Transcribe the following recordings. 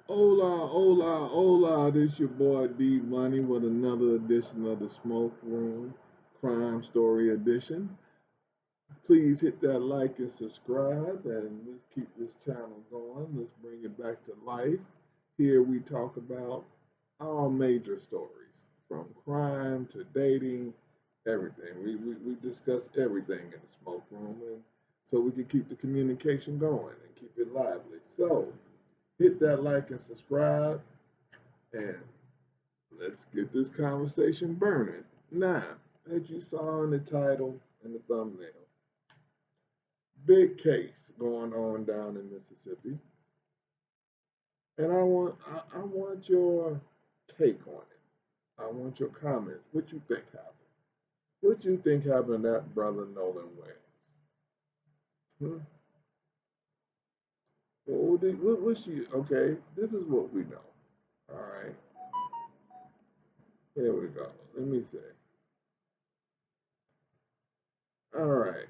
Hola, hola, hola. This your boy D Money with another edition of the Smoke Room Crime Story Edition. Please hit that like and subscribe, and let's keep this channel going. Let's bring it back to life. Here we talk about all major stories, from crime to dating, everything. We discuss everything in the Smoke Room, and so we can keep the communication going and keep it lively. So hit that like and subscribe, and let's get this conversation burning. Now, as you saw in the title and the thumbnail, big case going on down in Mississippi, and I want your take on it. I want your comments. What you think happened? What you think happened to that brother Nolan Wells? Hmm? What was she? Okay, this is what we know. All right, here we go. Let me say. All right,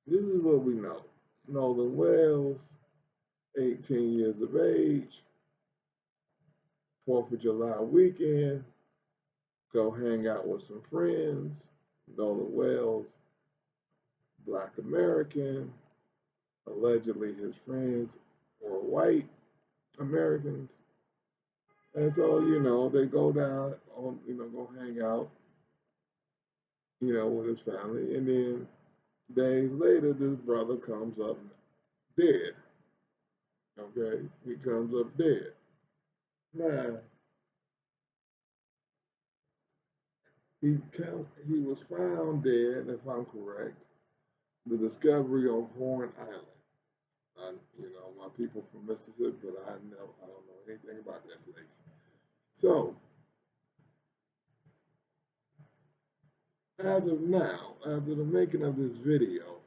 this is what we know. Nolan Wells, 18 years of age, 4th of July weekend, go hang out with some friends. Nolan Wells, Black American, allegedly his friends were white Americans. And so, they go down on, go hang out, with his family. And then days later, this brother comes up dead. Okay? He comes up dead. Now, he was found dead, if I'm correct, the discovery on Horn Island. My people from Mississippi, but I don't know anything about that place. So, as of now, as of the making of this video,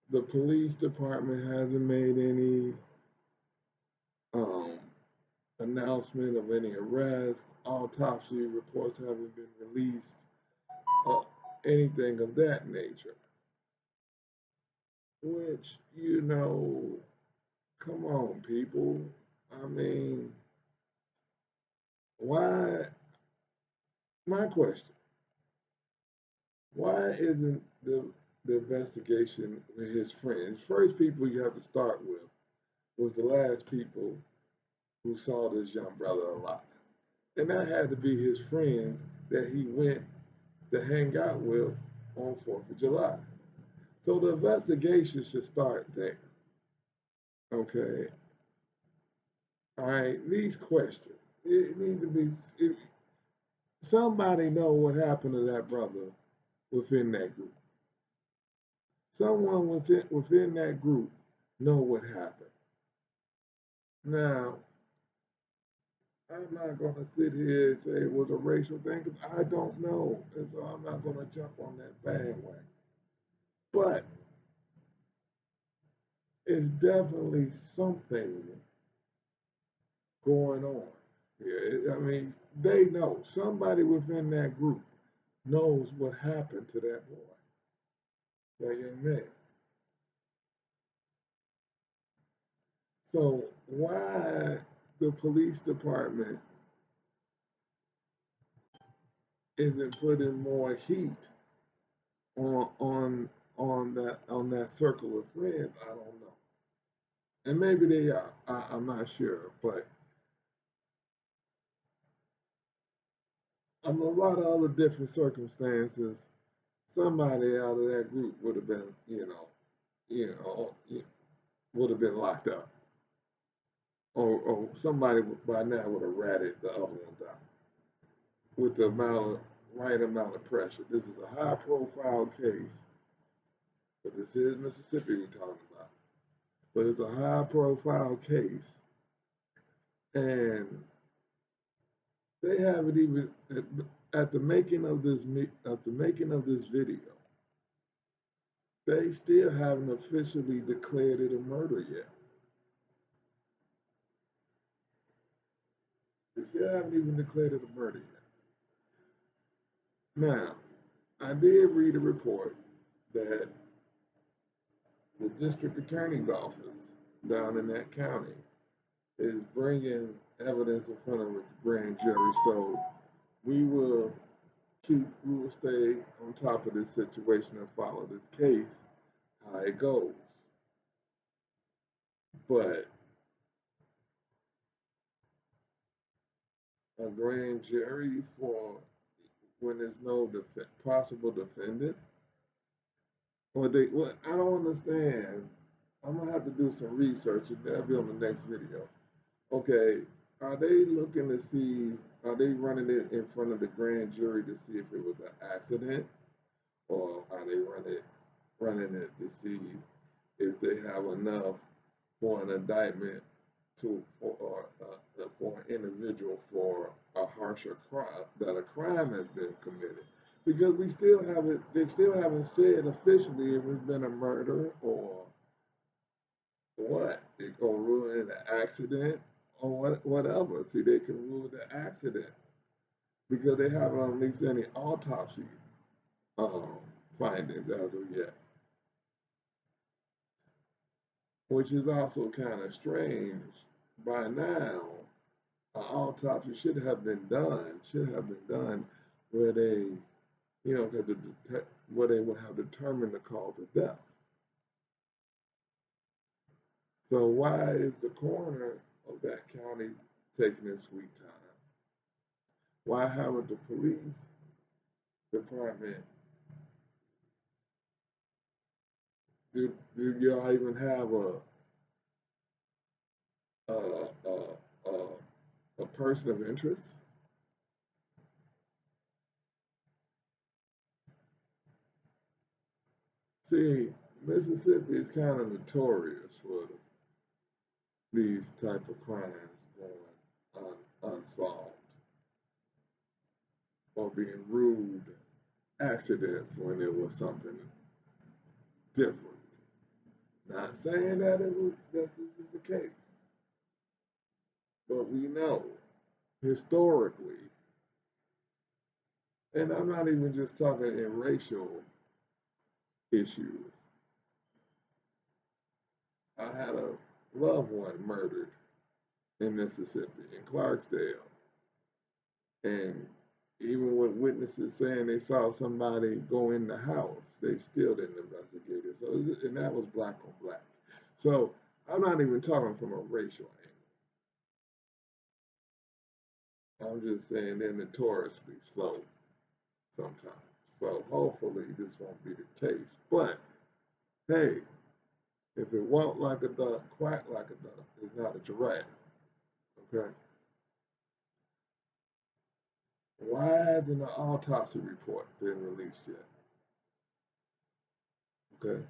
the police department hasn't made any um, announcement of any arrest. Autopsy reports haven't been released, uh, anything of that nature. Which, come on, people. I mean, why? My question: why isn't the investigation with his friends? First people you have to start with was the last people who saw this young brother alive. And that had to be his friends that he went to hang out with on 4th of July. So the investigation should start there. Okay. All right. These questions. It needs to be somebody know what happened to that brother within that group. Someone within that group know what happened. Now, I'm not going to sit here and say it was a racial thing because I don't know. And so I'm not going to jump on that bandwagon. But it's definitely something going on here. I mean, they know. Somebody within that group knows what happened to that boy, that young man. So why the police department isn't putting more heat on that circle of friends, I don't know. And maybe they are. I'm not sure, but a lot of other different circumstances, somebody out of that group would have been, would have been locked up, or somebody by now would have ratted the other ones out with the right amount of pressure. This is a high-profile case, but this is Mississippi we're talking about. But it's a high-profile case, and they haven't even at the making of this video. They still haven't officially declared it a murder yet. They still haven't even declared it a murder yet. Now, I did read a report that the district attorney's office down in that county is bringing evidence in front of a grand jury. So we will stay on top of this situation and follow this case, how it goes. But a grand jury for when there's no possible defendants, or they, what I don't understand. I'm gonna have to do some research, and that'll be on the next video. Okay, are they looking to see? Are they running it in front of the grand jury to see if it was an accident, or are they running it to see if they have enough for an indictment for an individual for a harsher crime, that a crime has been committed? Because they still haven't said officially if it's been a murder or what. They gonna rule it an accident or whatever. See, they can rule it an accident because they haven't released any autopsy um, findings as of yet, which is also kind of strange. By now, an autopsy should have been done. Should have been done where they, where they would have determined the cause of death. So why is the coroner of that county taking his sweet time? Why haven't the police department, do y'all even have a, a, a, a person of interest? See, Mississippi is kind of notorious for these type of crimes going unsolved or being ruled accidents when it was something different. Not saying that that this is the case, but we know historically, and I'm not even just talking in racial issues. I had a loved one murdered in Mississippi, in Clarksdale. And even with witnesses saying they saw somebody go in the house, they still didn't investigate it. So, and that was black on black. So I'm not even talking from a racial angle. I'm just saying they're notoriously slow sometimes. So hopefully this won't be the case. But hey, if it walk like a duck, quack like a duck, it's not a giraffe. Okay? Why hasn't the autopsy report been released yet? Okay?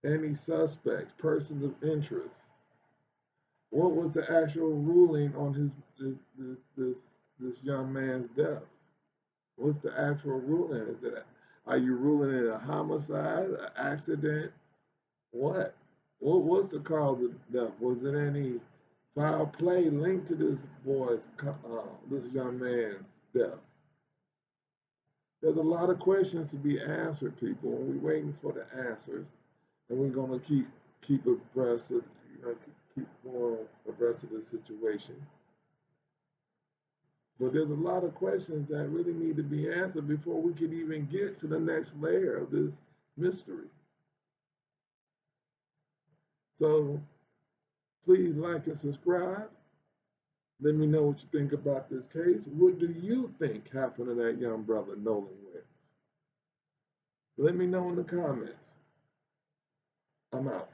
Any suspects, persons of interest. What was the actual ruling on this young man's death? What's the actual ruling? Are you ruling it a homicide, an accident? What? What was the cause of death? Was it any foul play linked to this young man's death? There's a lot of questions to be answered, people, and we're waiting for the answers, and we're gonna keep abreast of, keep more abreast of the situation. But there's a lot of questions that really need to be answered before we can even get to the next layer of this mystery. So please like and subscribe. Let me know what you think about this case. What do you think happened to that young brother, Nolan Wells? Let me know in the comments. I'm out.